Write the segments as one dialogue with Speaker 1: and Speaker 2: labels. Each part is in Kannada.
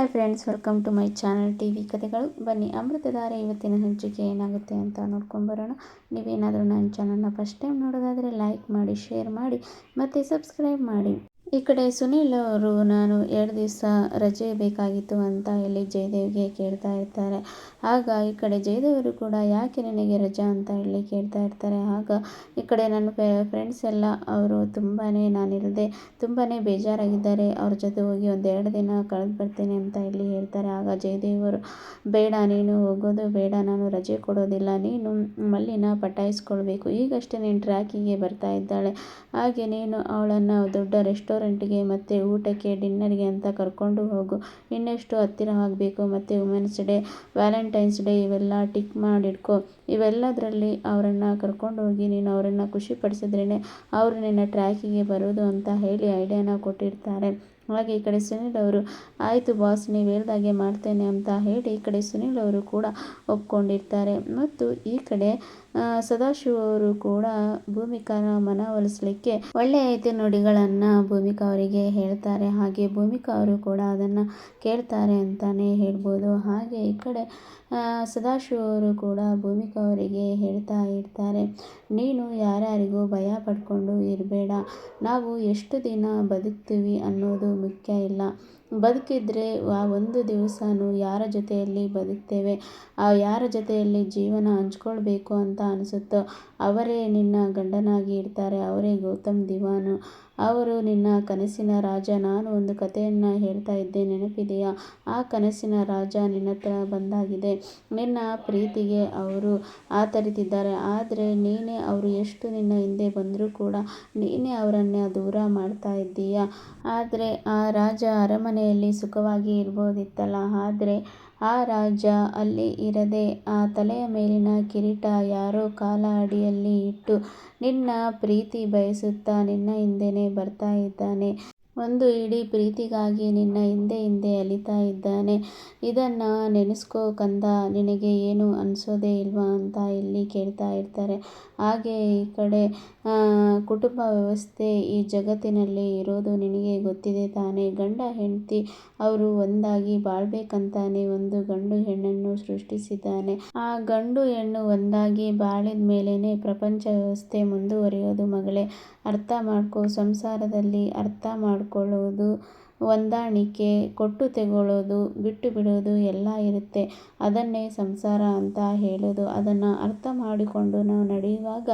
Speaker 1: Hi friends, welcome to my channel TV ಕಥೆಗಳು. ಬನ್ನಿ ಅಮೃತಧಾರೆ ಇವತ್ತಿನ ಸಂಚಿಕೆ ಏನಾಗುತ್ತೆ ಅಂತ ನೋಡ್ಕೊಂಬರೋಣ. ನೀವೇನಾದರೂ ನನ್ನ ಚಾನಲ್ನ ಫಸ್ಟ್ ಟೈಮ್ ನೋಡೋದಾದರೆ ಲೈಕ್ ಮಾಡಿ, ಶೇರ್ ಮಾಡಿ ಮತ್ತು ಸಬ್ಸ್ಕ್ರೈಬ್ ಮಾಡಿ. ಈ ಕಡೆ ಸುನಿಲ್ ಅವರು ನಾನು 2 ದಿವಸ ರಜೆ ಬೇಕಾಗಿತ್ತು ಅಂತ ಹೇಳಿ ಜಯದೇವ್ಗೆ ಕೇಳ್ತಾ ಇರ್ತಾರೆ. ಆಗ ಈ ಕಡೆ ಜಯದೇವರು ಕೂಡ ಯಾಕೆ ನಿನಗೆ ರಜಾ ಅಂತ ಹೇಳಿ ಕೇಳ್ತಾ ಇರ್ತಾರೆ. ಆಗ ಈ ಕಡೆ ನನ್ನ ಫ್ರೆಂಡ್ಸ್ ಎಲ್ಲ ಅವರು ನಾನಿಲ್ಲದೆ ತುಂಬಾ ಬೇಜಾರಾಗಿದ್ದಾರೆ, ಅವ್ರ ಜೊತೆ ಹೋಗಿ 1-2 ದಿನ ಕಳೆದು ಬರ್ತೇನೆ ಅಂತ ಹೇಳಿ ಹೇಳ್ತಾರೆ. ಆಗ ಜಯದೇವರು, ಬೇಡ, ನೀನು ಹೋಗೋದು ಬೇಡ, ನಾನು ರಜೆ ಕೊಡೋದಿಲ್ಲ, ನೀನು ಮಲ್ಲಿನ ಪಟಾಯಿಸ್ಕೊಳ್ಬೇಕು. ಈಗಷ್ಟೇ ನೀನು ಟ್ರ್ಯಾಕಿಗೆ ಬರ್ತಾ ಇದ್ದಾಳೆ, ಹಾಗೆ ನೀನು ಅವಳನ್ನು ದೊಡ್ಡ ರೆಸ್ಟೋರೆಂಟ್ಗೆ ಮತ್ತು ಊಟಕ್ಕೆ ಡಿನ್ನರ್ಗೆ ಅಂತ ಕರ್ಕೊಂಡು ಹೋಗು. ಇನ್ನೆಷ್ಟು ಹತ್ತಿರವಾಗಬೇಕು ಮತ್ತು ವುಮೆನ್ಸ್ ಡೇ, ವ್ಯಾಲೆಂಟೈನ್ಸ್ ಡೇ ಇವೆಲ್ಲ ಟಿಕ್ ಮಾಡಿಡ್ಕೊ. ಇವೆಲ್ಲದರಲ್ಲಿ ಅವರನ್ನು ಕರ್ಕೊಂಡು ಹೋಗಿ ನೀನು ಅವರನ್ನು ಖುಷಿಪಡಿಸಿದ್ರೇ ಅವರು ನಿನ್ನ ಟ್ರ್ಯಾಕಿಗೆ ಬರೋದು ಅಂತ ಹೇಳಿ ಐಡಿಯಾನ ಕೊಟ್ಟಿರ್ತಾರೆ. ಹಾಗೆ ಈ ಕಡೆ ಸುನಿಲ್ ಅವರು, ಆಯಿತು ಬಾಸ್, ನೀವು ಹೇಳ್ದಾಗೆ ಮಾಡ್ತೇನೆ ಅಂತ ಹೇಳಿ ಈ ಕಡೆ ಸುನಿಲ್ ಅವರು ಕೂಡ ಒಪ್ಕೊಂಡಿರ್ತಾರೆ. ಮತ್ತು ಈ ಕಡೆ ಸದಾಶಿವ ಅವರು ಕೂಡ ಭೂಮಿಕಾನ ಮನವೊಲಿಸಲಿಕ್ಕೆ ಒಳ್ಳೆಯ 5 ನುಡಿಗಳನ್ನು ಭೂಮಿಕಾ ಅವರಿಗೆ ಹೇಳ್ತಾರೆ. ಹಾಗೆ ಭೂಮಿಕಾ ಅವರು ಕೂಡ ಅದನ್ನು ಕೇಳ್ತಾರೆ ಅಂತಾನೆ ಹೇಳ್ಬೋದು. ಹಾಗೆ ಈ ಕಡೆ ಸದಾಶಿವ ಅವರು ಕೂಡ ಭೂಮಿಕಾ ಅವರಿಗೆ ಹೇಳ್ತಾ ಇರ್ತಾರೆ, ನೀನು ಯಾರ್ಯಾರಿಗೂ ಭಯ ಪಡ್ಕೊಂಡು ಇರಬೇಡ, ನಾವು ಎಷ್ಟು ದಿನ ಬದುಕ್ತೀವಿ ಅನ್ನೋದು ಮುಖ್ಯ ಇಲ್ಲ, ಬದುಕಿದ್ರೆ ಆ ಒಂದು ದಿವಸನೂ ಯಾರ ಜೊತೆಯಲ್ಲಿ ಬದುಕ್ತೇವೆ, ಯಾರ ಜೊತೆಯಲ್ಲಿ ಜೀವನ ಹಂಚ್ಕೊಳ್ಬೇಕು ಅಂತ ಅನಿಸುತ್ತೋ ಅವರೇ ನಿನ್ನ ಗಂಡನಾಗಿ ಇರ್ತಾರೆ, ಅವರೇ ಗೌತಮ್ ದಿವಾನು, ಅವರು ನಿನ್ನ ಕನಸಿನ ರಾಜ. ನಾನು ಒಂದು ಕಥೆಯನ್ನು ಹೇಳ್ತಾ ಇದ್ದೆ, ನೆನಪಿದೆಯಾ? ಆ ಕನಸಿನ ರಾಜ ನಿನ್ನ ಹತ್ರ ಬಂದಾಗಿದೆ, ನಿನ್ನ ಪ್ರೀತಿಗೆ ಅವರು ಆತರಿತಿದ್ದಾರೆ, ಆದರೆ ನೀನೇ ಅವರು ಎಷ್ಟು ನಿನ್ನ ಹಿಂದೆ ಬಂದರೂ ಕೂಡ ನೀನೇ ಅವರನ್ನು ದೂರ ಮಾಡ್ತಾ ಇದ್ದೀಯ. ಆದರೆ ಆ ರಾಜ ಅರಮನೆಯಲ್ಲಿ ಸುಖವಾಗಿ ಇರ್ಬೋದಿತ್ತಲ್ಲ, ಆದರೆ ಆ ರಾಜ ಅಲ್ಲಿ ಇರದೆ ಆ ತಲೆಯ ಮೇಲಿನ ಕಿರೀಟ ಯಾರೋ ಕಾಲ ಅಡಿಯಲ್ಲಿ ಇಟ್ಟು ನಿನ್ನ ಪ್ರೀತಿ ಬಯಸುತ್ತಾ ನಿನ್ನ ಹಿಂದೆನೇ ಬರ್ತಾ ಇದ್ದಾನೆ, ಒಂದು ಇಡೀ ಪ್ರೀತಿಗಾಗಿ ನಿನ್ನ ಹಿಂದೆ ಅಲಿತಾ ಇದ್ದಾನೆ. ಇದನ್ನು ನೆನೆಸ್ಕೋ ಕಂದ, ನಿನಗೆ ಏನು ಅನಿಸೋದೇ ಇಲ್ವಾ ಅಂತ ಇಲ್ಲಿ ಕೇಳ್ತಾ ಇರ್ತಾರೆ. ಹಾಗೆ ಈ ಕಡೆ ಕುಟುಂಬ ವ್ಯವಸ್ಥೆ ಈ ಜಗತ್ತಿನಲ್ಲಿ ಇರೋದು ನಿನಗೆ ಗೊತ್ತಿದೆ ತಾನೇ, ಗಂಡ ಹೆಂಡತಿ ಅವರು ಒಂದಾಗಿ ಬಾಳ್ಬೇಕಂತಾನೆ ಒಂದು ಗಂಡು ಹೆಣ್ಣನ್ನು ಸೃಷ್ಟಿಸಿದ್ದಾನೆ. ಆ ಗಂಡು ಹೆಣ್ಣು ಒಂದಾಗಿ ಬಾಳಿದ ಮೇಲೇನೆ ಪ್ರಪಂಚ ವ್ಯವಸ್ಥೆ ಮುಂದುವರಿಯೋದು ಮಗಳೇ, ಅರ್ಥ ಮಾಡ್ಕೋ. ಸಂಸಾರದಲ್ಲಿ ಅರ್ಥ ಮಾಡ್ಕೊಳ್ಳೋದು, ಹೊಂದಾಣಿಕೆ, ಕೊಟ್ಟು ತೆಗೊಳ್ಳೋದು, ಬಿಟ್ಟು ಬಿಡೋದು ಎಲ್ಲ ಇರುತ್ತೆ, ಅದನ್ನೇ ಸಂಸಾರ ಅಂತ ಹೇಳೋದು. ಅದನ್ನು ಅರ್ಥ ಮಾಡಿಕೊಂಡು ನಾವು ನಡೆಯುವಾಗ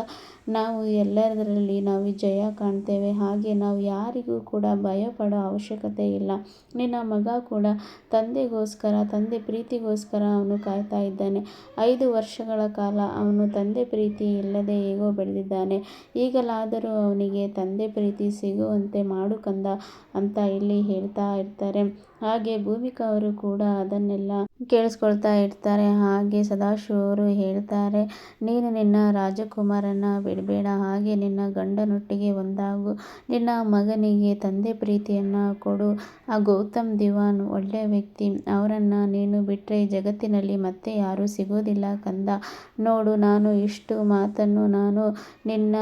Speaker 1: ನಾವು ಎಲ್ಲದರಲ್ಲಿ ನಾವು ಜಯ ಕಾಣ್ತೇವೆ. ಹಾಗೆ ನಾವು ಯಾರಿಗೂ ಕೂಡ ಭಯ ಪಡೋ ಅವಶ್ಯಕತೆ ಇಲ್ಲ. ನಿನ್ನ ಮಗ ಕೂಡ ತಂದೆಗೋಸ್ಕರ, ತಂದೆ ಪ್ರೀತಿಗೋಸ್ಕರ ಅವನು ಕಾಯ್ತಾ ಇದ್ದಾನೆ. 5 ವರ್ಷಗಳ ಕಾಲ ಅವನು ತಂದೆ ಪ್ರೀತಿ ಇಲ್ಲದೆ ಹೇಗೋ ಬೆಳೆದಿದ್ದಾನೆ, ಈಗಲಾದರೂ ಅವನಿಗೆ ತಂದೆ ಪ್ರೀತಿ ಸಿಗುವಂತೆ ಮಾಡು ಕಂದ ಅಂತ ಇಲ್ಲಿ ಹೇಳ್ತಾ ಇರ್ತಾರೆ. ಹಾಗೆ ಭೂಮಿಕಾ ಅವರು ಕೂಡ ಅದನ್ನೆಲ್ಲ ಕೇಳಿಸ್ಕೊಳ್ತಾ ಇರ್ತಾರೆ. ಹಾಗೆ ಸದಾಶಿವ ಅವರು ಹೇಳ್ತಾರೆ, ನೀನು ನಿನ್ನ ರಾಜಕುಮಾರನ ಬಿಡಬೇಡ, ಹಾಗೆ ನಿನ್ನ ಗಂಡನೊಟ್ಟಿಗೆ ಒಂದಾಗು, ನಿನ್ನ ಮಗನಿಗೆ ತಂದೆ ಪ್ರೀತಿಯನ್ನು ಕೊಡು. ಆ ಗೌತಮ್ ದಿವಾನ್ ಒಳ್ಳೆಯ ವ್ಯಕ್ತಿ, ಅವರನ್ನು ನೀನು ಬಿಟ್ಟರೆ ಜಗತ್ತಿನಲ್ಲಿ ಮತ್ತೆ ಯಾರೂ ಸಿಗೋದಿಲ್ಲ ಕಂದ. ನೋಡು, ನಾನು ಇಷ್ಟು ಮಾತನ್ನು ನಾನು ನಿನ್ನ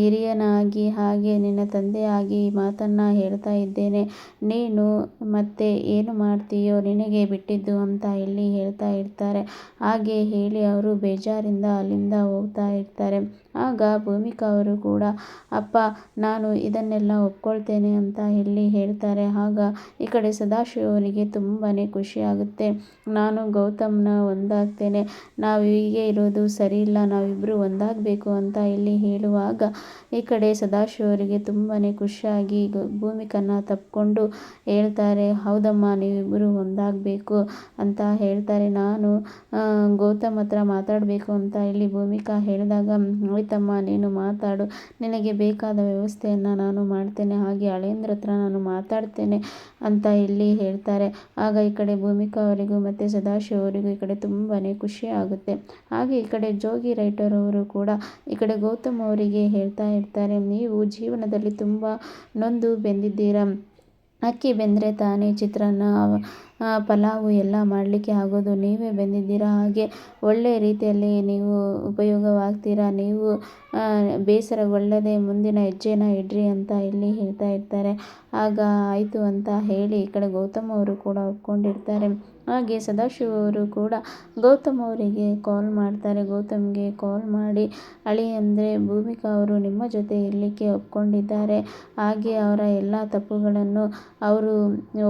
Speaker 1: ಹಿರಿಯನಾಗಿ ಹಾಗೆ ನಿನ್ನ ತಂದೆಯಾಗಿ ಮಾತನ್ನು ಹೇಳ್ತಾ ಇದ್ದೇನೆ, ನೀನು ಮತ್ತೆ ಏನು ಮಾಡ್ತೀಯೋ ನಿನಗೆ ಬಿಟ್ಟಿದ್ದು ಅಂತ ಇಲ್ಲಿ ಹೇಳ್ತಾ ಇರ್ತಾರೆ. ಹಾಗೆ ಹೇಳಿ ಅವರು ಬೇಜಾರಿಂದ ಅಲ್ಲಿಂದ ಹೋಗ್ತಾ ಇರ್ತಾರೆ. ಆಗ ಭೂಮಿಕಾ ಅವರು ಕೂಡ, ಅಪ್ಪ ನಾನು ಇದನ್ನೆಲ್ಲ ಒಪ್ಕೊಳ್ತೇನೆ ಅಂತ ಇಲ್ಲಿ ಹೇಳ್ತಾರೆ. ಆಗ ಈ ಕಡೆ ಸದಾಶಿವ ಅವರಿಗೆ ತುಂಬಾ ಖುಷಿ ಆಗುತ್ತೆ, ನಾನು ಗೌತಮ್ನ ಒಂದಾಗ್ತೇನೆ, ನಾವು ಹೀಗೆ ಇರೋದು ಸರಿ ಇಲ್ಲ, ನಾವಿಬ್ಬರು ಒಂದಾಗಬೇಕು ಅಂತ ಇಲ್ಲಿ ಹೇಳುವಾಗ ಈ ಕಡೆ ಸದಾಶಿವ ಅವರಿಗೆ ತುಂಬಾ ಖುಷಿಯಾಗಿ ಭೂಮಿಕನ್ನ ತಪ್ಪಿಕೊಂಡು ಹೇಳ್ತಾರೆ, ಹೌದಮ್ಮ ನೀವಿಬ್ಬರು ಒಂದಾಗಬೇಕು ಅಂತ ಹೇಳ್ತಾರೆ. ನಾನು ಗೌತಮ್ ಹತ್ರ ಮಾತಾಡಬೇಕು ಅಂತ ಇಲ್ಲಿ ಭೂಮಿಕಾ ಹೇಳಿದಾಗ, ಆಯ್ತಮ್ಮ ನೀನು ಮಾತಾಡು, ನಿನಗೆ ಬೇಕಾದ ವ್ಯವಸ್ಥೆಯನ್ನು ನಾನು ಮಾಡ್ತೇನೆ, ಹಾಗೆ ಹಳೇಂದ್ರ ಹತ್ರ ನಾನು ಮಾತಾಡ್ತೇನೆ ಅಂತ ಇಲ್ಲಿ ಹೇಳ್ತಾರೆ. ಆಗ ಈ ಕಡೆ ಭೂಮಿಕಾ ಅವರಿಗೂ ಮತ್ತು ಸದಾಶಿವ ಅವರಿಗೂ ಈ ಕಡೆ ತುಂಬಾ ಖುಷಿ ಆಗುತ್ತೆ. ಹಾಗೆ ಈ ಕಡೆ ಜೋಗಿ ರೈಟರ್ ಅವರು ಕೂಡ ಈ ಕಡೆ ಗೌತಮ್ ಅವರಿಗೆ ಹೇಳ್ತಾ ಇರ್ತಾರೆ, ನೀವು ಜೀವನದಲ್ಲಿ ತುಂಬ ನೊಂದು ಬೆಂದಿದ್ದೀರಾ, ಅಕ್ಕಿ ಬೆಂದರೆ ತಾನೇ ಚಿತ್ರಾನ್ನ ಪಲಾವು ಎಲ್ಲ ಮಾಡಲಿಕ್ಕೆ ಆಗೋದು. ನೀವೇ ಬೆಂದಿದ್ದೀರಾ, ಹಾಗೆ ಒಳ್ಳೆ ರೀತಿಯಲ್ಲಿ ನೀವು ಉಪಯೋಗವಾಗ್ತೀರಾ. ನೀವು ಬೇಸರಗೊಳ್ಳದೆ ಮುಂದಿನ ಹೆಜ್ಜೆನ ಇಡ್ರಿ ಅಂತ ಇಲ್ಲಿ ಹೇಳ್ತಾ ಇರ್ತಾರೆ. ಆಗ ಆಯಿತು ಅಂತ ಹೇಳಿ ಈ ಕಡೆ ಗೌತಮ್ ಅವರು ಕೂಡ ಒಪ್ಕೊಂಡಿರ್ತಾರೆ. ಹಾಗೆ ಸದಾಶಿವ ಅವರು ಕೂಡ ಗೌತಮ್ ಅವರಿಗೆ ಕಾಲ್ ಮಾಡ್ತಾರೆ. ಗೌತಮ್ಗೆ ಕಾಲ್ ಮಾಡಿ ಅಂದರೆ ಭೂಮಿಕಾ ಅವರು ನಿಮ್ಮ ಜೊತೆ ಇರಲಿಕ್ಕೆ ಒಪ್ಕೊಂಡಿದ್ದಾರೆ, ಹಾಗೆ ಅವರ ಎಲ್ಲ ತಪ್ಪುಗಳನ್ನು ಅವರು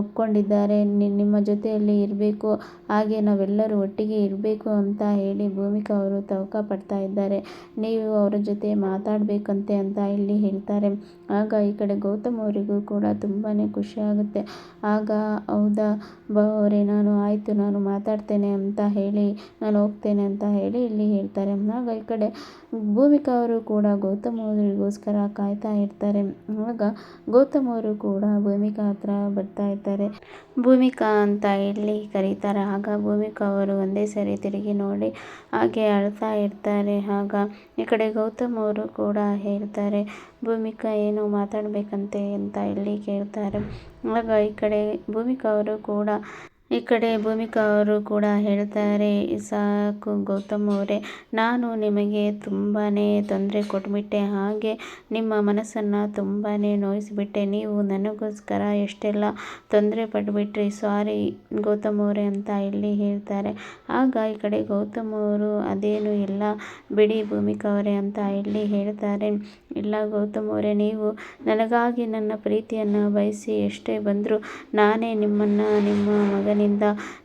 Speaker 1: ಒಪ್ಕೊಂಡಿದ್ದಾರೆ, ನಿಮ್ಮ ಜೊತೆಯಲ್ಲಿ ಇರಬೇಕು, ಹಾಗೆ ನಾವೆಲ್ಲರೂ ಒಟ್ಟಿಗೆ ಇರಬೇಕು ಅಂತ ಹೇಳಿ ಭೂಮಿಕಾ ಅವರು ತವಕ ಪಡ್ತಾ ಇದ್ದಾರೆ. ನೀವು ಅವರ ಜೊತೆ ಮಾತಾಡಬೇಕಂತೆ ಅಂತ ಇಲ್ಲಿ ಹೇಳ್ತಾರೆ. ಆಗ ಈ ಕಡೆ ಗೌತಮ್ ಅವರಿಗೂ ಕೂಡ ತುಂಬಾ ಖುಷಿ ಆಗುತ್ತೆ. ಆಗ ಹೌದಾ ಅವರೇ, ಆಯಿತು ನಾನು ಮಾತಾಡ್ತೇನೆ ಅಂತ ಹೇಳಿ ನಾನು ಹೋಗ್ತೇನೆ ಅಂತ ಹೇಳಿ ಇಲ್ಲಿ ಹೇಳ್ತಾರೆ. ಆಗ ಈ ಕಡೆ ಭೂಮಿಕಾ ಅವರು ಕೂಡ ಗೌತಮ್ ಅವರಿಗೋಸ್ಕರ ಕಾಯ್ತಾ ಇರ್ತಾರೆ. ಆಗ ಗೌತಮ್ ಅವರು ಕೂಡ ಭೂಮಿಕಾ ಹತ್ರ ಬರ್ತಾ ಇರ್ತಾರೆ. ಭೂಮಿಕಾ ಅಂತ ಇಲ್ಲಿ ಕರೀತಾರೆ. ಆಗ ಭೂಮಿಕಾ ಅವರು ಒಂದೇ ಸರಿ ತಿರುಗಿ ನೋಡಿ ಹಾಗೆ ಅಳ್ತಾ ಇರ್ತಾರೆ. ಆಗ ಈ ಕಡೆ ಗೌತಮ್ ಅವರು ಕೂಡ ಹೇಳ್ತಾರೆ, ಭೂಮಿಕಾ ಏನು ಮಾತಾಡಬೇಕಂತೆ ಅಂತ ಇಲ್ಲಿ ಕೇಳ್ತಾರೆ. ಆಗ ಈ ಕಡೆ ಭೂಮಿಕಾ ಅವರು ಕೂಡ ಹೇಳ್ತಾರೆ, ಸಾಕು ಗೌತಮ್ ಅವರೇ, ನಾನು ನಿಮಗೆ ತುಂಬಾ ತೊಂದರೆ ಕೊಟ್ಬಿಟ್ಟೆ, ಹಾಗೆ ನಿಮ್ಮ ಮನಸ್ಸನ್ನು ತುಂಬಾ ನೋಯಿಸಿಬಿಟ್ಟೆ. ನೀವು ನನಗೋಸ್ಕರ ಎಷ್ಟೆಲ್ಲ ತೊಂದರೆ ಪಟ್ಬಿಟ್ರಿ, ಸಾರಿ ಗೌತಮ್ ಅವರೇ ಅಂತ ಇಲ್ಲಿ ಹೇಳ್ತಾರೆ. ಆಗ ಈ ಕಡೆ ಗೌತಮ್ ಅವರು ಅದೇನು ಇಲ್ಲ ಬಿಡಿ ಭೂಮಿಕಾ ಅವರೇ ಅಂತ ಇಲ್ಲಿ ಹೇಳ್ತಾರೆ. ಇಲ್ಲ ಗೌತಮ್ ಅವರೇ, ನೀವು ನನಗಾಗಿ ನನ್ನ ಪ್ರೀತಿಯನ್ನು ಬಯಸಿ ಎಷ್ಟೇ ಬಂದರೂ ನಾನೇ ನಿಮ್ಮನ್ನು ನಿಮ್ಮ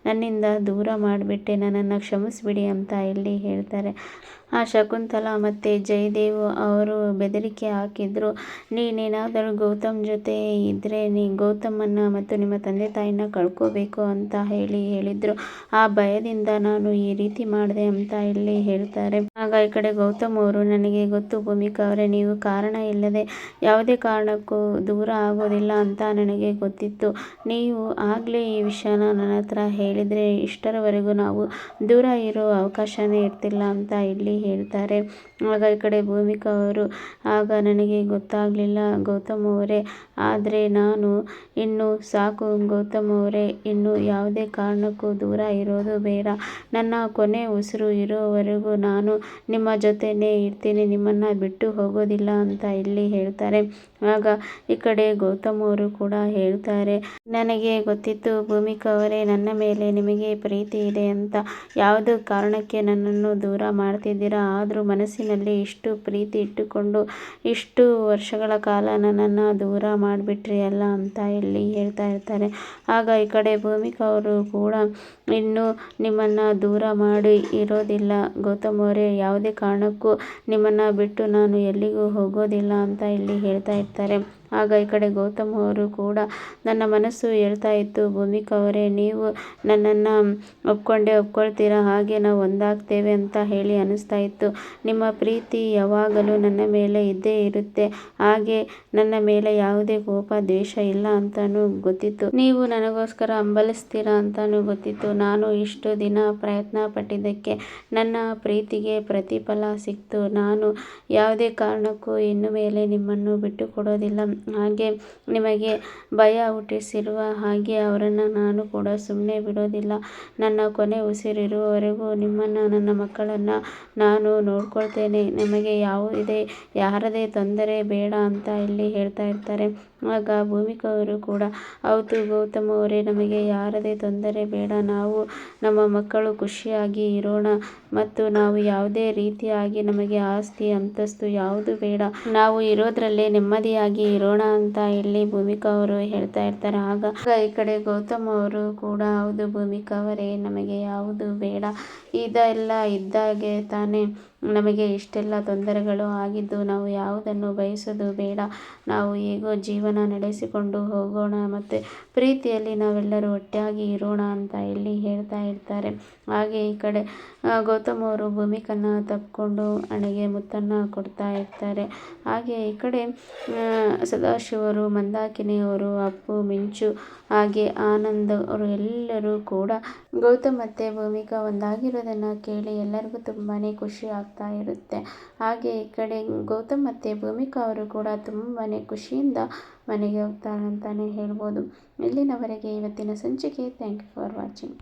Speaker 1: ನನ್ನಿಂದ ದೂರ ಮಾಡಿಬಿಟ್ಟೆ, ನನ್ನನ್ನು ಕ್ಷಮಿಸಿಬಿಡಿ ಅಂತ ಇಲ್ಲಿ ಹೇಳ್ತಾರೆ. ಆ ಶಕುಂತಲಾ ಮತ್ತು ಜಯದೇವ್ ಅವರು ಬೆದರಿಕೆ ಹಾಕಿದ್ರು, ನೀನೇನಾದರೂ ಗೌತಮ್ ಜೊತೆ ಇದ್ದರೆ ಗೌತಮನ್ನು ಮತ್ತು ನಿಮ್ಮ ತಂದೆ ತಾಯಿನ ಕಳ್ಕೋಬೇಕು ಅಂತ ಹೇಳಿದ್ರು. ಆ ಭಯದಿಂದ ನಾನು ಈ ರೀತಿ ಮಾಡಿದೆ ಅಂತ ಇಲ್ಲಿ ಹೇಳ್ತಾರೆ. ಆಗ ಈ ಕಡೆ ಗೌತಮ್ ಅವರು, ನನಗೆ ಗೊತ್ತು ಭೂಮಿಕಾ ಅವರೇ, ನೀವು ಕಾರಣ ಇಲ್ಲದೆ ಯಾವುದೇ ಕಾರಣಕ್ಕೂ ದೂರ ಆಗೋದಿಲ್ಲ ಅಂತ ನನಗೆ ಗೊತ್ತಿತ್ತು. ನೀವು ಆಗಲೇ ಈ ವಿಷಯನ ನನ್ನ ಹತ್ರ ಹೇಳಿದರೆ ಇಷ್ಟರವರೆಗೂ ನಾವು ದೂರ ಇರೋ ಅವಕಾಶನೇ ಇರ್ತಿಲ್ಲ ಅಂತ ಇಲ್ಲಿ ಹೇಳ್ತಾರೆ. ಆಗ ಈ ಕಡೆ ಭೂಮಿಕಾ ಅವರು, ಆಗ ನನಗೆ ಗೊತ್ತಾಗಲಿಲ್ಲ ಗೌತಮ್ ಅವರೇ, ಆದರೆ ನಾನು ಇನ್ನು ಸಾಕು ಗೌತಮ್ ಅವರೇ, ಇನ್ನು ಯಾವುದೇ ಕಾರಣಕ್ಕೂ ದೂರ ಇರೋದು ಬೇಡ, ನನ್ನ ಕೊನೆ ಉಸಿರು ಇರೋವರೆಗೂ ನಾನು ನಿಮ್ಮ ಜೊತೆನೇ ಇರ್ತೀನಿ, ನಿಮ್ಮನ್ನು ಬಿಟ್ಟು ಹೋಗೋದಿಲ್ಲ ಅಂತ ಇಲ್ಲಿ ಹೇಳ್ತಾರೆ. ಆಗ ಈ ಕಡೆ ಗೌತಮ್ ಅವರು ಕೂಡ ಹೇಳ್ತಾರೆ, ನನಗೆ ಗೊತ್ತಿತ್ತು ಭೂಮಿಕಾ ಅವರೇ, ನನ್ನ ಮೇಲೆ ನಿಮಗೆ ಪ್ರೀತಿ ಇದೆ ಅಂತ, ಯಾವುದೋ ಕಾರಣಕ್ಕೆ ನನ್ನನ್ನು ದೂರ ಮಾಡ್ತಿದ್ದೀರಾ, ಆದರೂ ಮನಸ್ಸಿನಲ್ಲಿ ಇಷ್ಟು ಪ್ರೀತಿ ಇಟ್ಟುಕೊಂಡು ಇಷ್ಟು ವರ್ಷಗಳ ಕಾಲ ನನ್ನನ್ನು ದೂರ ಮಾಡಿಬಿಟ್ರಿ ಅಲ್ಲ ಅಂತ ಇಲ್ಲಿ ಹೇಳ್ತಾ ಇರ್ತಾರೆ. ಆಗ ಈ ಕಡೆ ಭೂಮಿಕಾ ಅವರು ಕೂಡ, ಇನ್ನು ನಿಮ್ಮನ್ನು ದೂರ ಮಾಡಿ ಇರೋದಿಲ್ಲ ಗೌತಮ್ ಅವರೇ, ಯಾವುದೇ ಕಾರಣಕ್ಕೂ ನಿಮ್ಮನ್ನು ಬಿಟ್ಟು ನಾನು ಎಲ್ಲಿಗೂ ಹೋಗೋದಿಲ್ಲ ಅಂತ ಇಲ್ಲಿ ಹೇಳ್ತಾ ಇರ್ತಾರೆ. ಆಗ ಈ ಕಡೆ ಗೌತಮ್ ಅವರು ಕೂಡ, ನನ್ನ ಮನಸ್ಸು ಹೇಳ್ತಾ ಇತ್ತು ಭೂಮಿಕಾ ಅವರೇ, ನೀವು ನನ್ನನ್ನು ಒಪ್ಕೊಳ್ತೀರಾ, ಹಾಗೆ ನಾವು ಒಂದಾಗ್ತೇವೆ ಅಂತ ಹೇಳಿ ಅನ್ನಿಸ್ತಾ ಇತ್ತು. ನಿಮ್ಮ ಪ್ರೀತಿ ಯಾವಾಗಲೂ ನನ್ನ ಮೇಲೆ ಇದ್ದೇ ಇರುತ್ತೆ, ಹಾಗೆ ನನ್ನ ಮೇಲೆ ಯಾವುದೇ ಕೋಪ ದ್ವೇಷ ಇಲ್ಲ ಅಂತಲೂ ಗೊತ್ತಿತ್ತು. ನೀವು ನನಗೋಸ್ಕರ ಹಂಬಲಿಸ್ತೀರಾ ಅಂತಲೂ ಗೊತ್ತಿತ್ತು. ನಾನು ಇಷ್ಟು ದಿನ ಪ್ರಯತ್ನ ಪಟ್ಟಿದ್ದಕ್ಕೆ ನನ್ನ ಪ್ರೀತಿಗೆ ಪ್ರತಿಫಲ ಸಿಕ್ತು. ನಾನು ಯಾವುದೇ ಕಾರಣಕ್ಕೂ ಇನ್ನು ಮೇಲೆ ನಿಮ್ಮನ್ನು ಬಿಟ್ಟು ಕೊಡೋದಿಲ್ಲ, ಹಾಗೆ ನಿಮಗೆ ಭಯ ಹುಟ್ಟಿಸಿರುವ ಹಾಗೆ ಅವರನ್ನು ನಾನು ಕೂಡ ಸುಮ್ಮನೆ ಬಿಡೋದಿಲ್ಲ. ನನ್ನ ಕೊನೆ ಉಸಿರಿರುವವರೆಗೂ ನಿಮ್ಮನ್ನು ನನ್ನ ಮಕ್ಕಳನ್ನು ನಾನು ನೋಡ್ಕೊಳ್ತೇನೆ, ನಿಮಗೆ ಯಾರದೇ ತೊಂದರೆ ಬೇಡ ಅಂತ ಇಲ್ಲಿ ಹೇಳ್ತಾ ಇರ್ತಾರೆ. ಆಗ ಭೂಮಿಕಾ ಅವರು ಕೂಡ, ಹೌದು ಗೌತಮ್ ಅವರೇ, ನಮಗೆ ಯಾರದೇ ತೊಂದರೆ ಬೇಡ, ನಾವು ನಮ್ಮ ಮಕ್ಕಳು ಖುಷಿಯಾಗಿ ಇರೋಣ, ಮತ್ತು ನಾವು ಯಾವುದೇ ರೀತಿಯಾಗಿ ನಮಗೆ ಆಸ್ತಿ ಅಂತಸ್ತು ಯಾವುದು ಬೇಡ, ನಾವು ಇರೋದ್ರಲ್ಲೇ ನೆಮ್ಮದಿಯಾಗಿ ಇರೋಣ ಅಂತ ಇಲ್ಲಿ ಭೂಮಿಕಾ ಅವರು ಹೇಳ್ತಾ ಇರ್ತಾರೆ. ಆಗ ಈ ಕಡೆ ಗೌತಮ್ ಅವರು ಕೂಡ, ಹೌದು ಭೂಮಿಕಾ ಅವರೇ, ನಮಗೆ ಯಾವುದು ಬೇಡ, ಇದೆಲ್ಲ ಇದ್ದಾಗೆ ತಾನೇ ನಮಗೆ ಇಷ್ಟೆಲ್ಲ ತೊಂದರೆಗಳು ಆಗಿದ್ದು, ನಾವು ಯಾವುದನ್ನು ಬಯಸೋದು ಬೇಡ, ನಾವು ಹೇಗೋ ಜೀವನ ನಡೆಸಿಕೊಂಡು ಹೋಗೋಣ, ಮತ್ತು ಪ್ರೀತಿಯಲ್ಲಿ ನಾವೆಲ್ಲರೂ ಒಟ್ಟಾಗಿ ಇರೋಣ ಅಂತ ಇಲ್ಲಿ ಹೇಳ್ತಾ ಇರ್ತಾರೆ. ಹಾಗೆ ಈ ಕಡೆ ಗೌತಮ್ ಅವರು ಭೂಮಿಕನ್ನ ತಪ್ಪಿಕೊಂಡು ಹಣೆಗೆ ಮುತ್ತನ್ನು ಕೊಡ್ತಾ ಇರ್ತಾರೆ. ಹಾಗೆ ಈ ಕಡೆ ಸದಾಶಿವರು, ಮಂದಾಕಿನಿಯವರು, ಅಪ್ಪು, ಮಿಂಚು, ಹಾಗೆ ಆನಂದ್ ಅವರು ಎಲ್ಲರೂ ಕೂಡ ಗೌತಮ್ ಮತ್ತು ಭೂಮಿಕಾ ಒಂದಾಗಿರೋದನ್ನು ಕೇಳಿ ಎಲ್ಲರಿಗೂ ತುಂಬಾ ಖುಷಿ ಆಗ್ತಾ ಇರುತ್ತೆ. ಹಾಗೆ ಈ ಕಡೆ ಗೌತಮ್ ಮತ್ತು ಭೂಮಿಕಾ ಅವರು ಕೂಡ ತುಂಬಾ ಖುಷಿಯಿಂದ ಮನೆಗೆ ಹೋಗ್ತಾಳೆ ಅಂತಲೇ ಹೇಳ್ಬೋದು. ಇಲ್ಲಿನವರೆಗೆ ಇವತ್ತಿನ ಸಂಚಿಕೆ. Thank you for watching.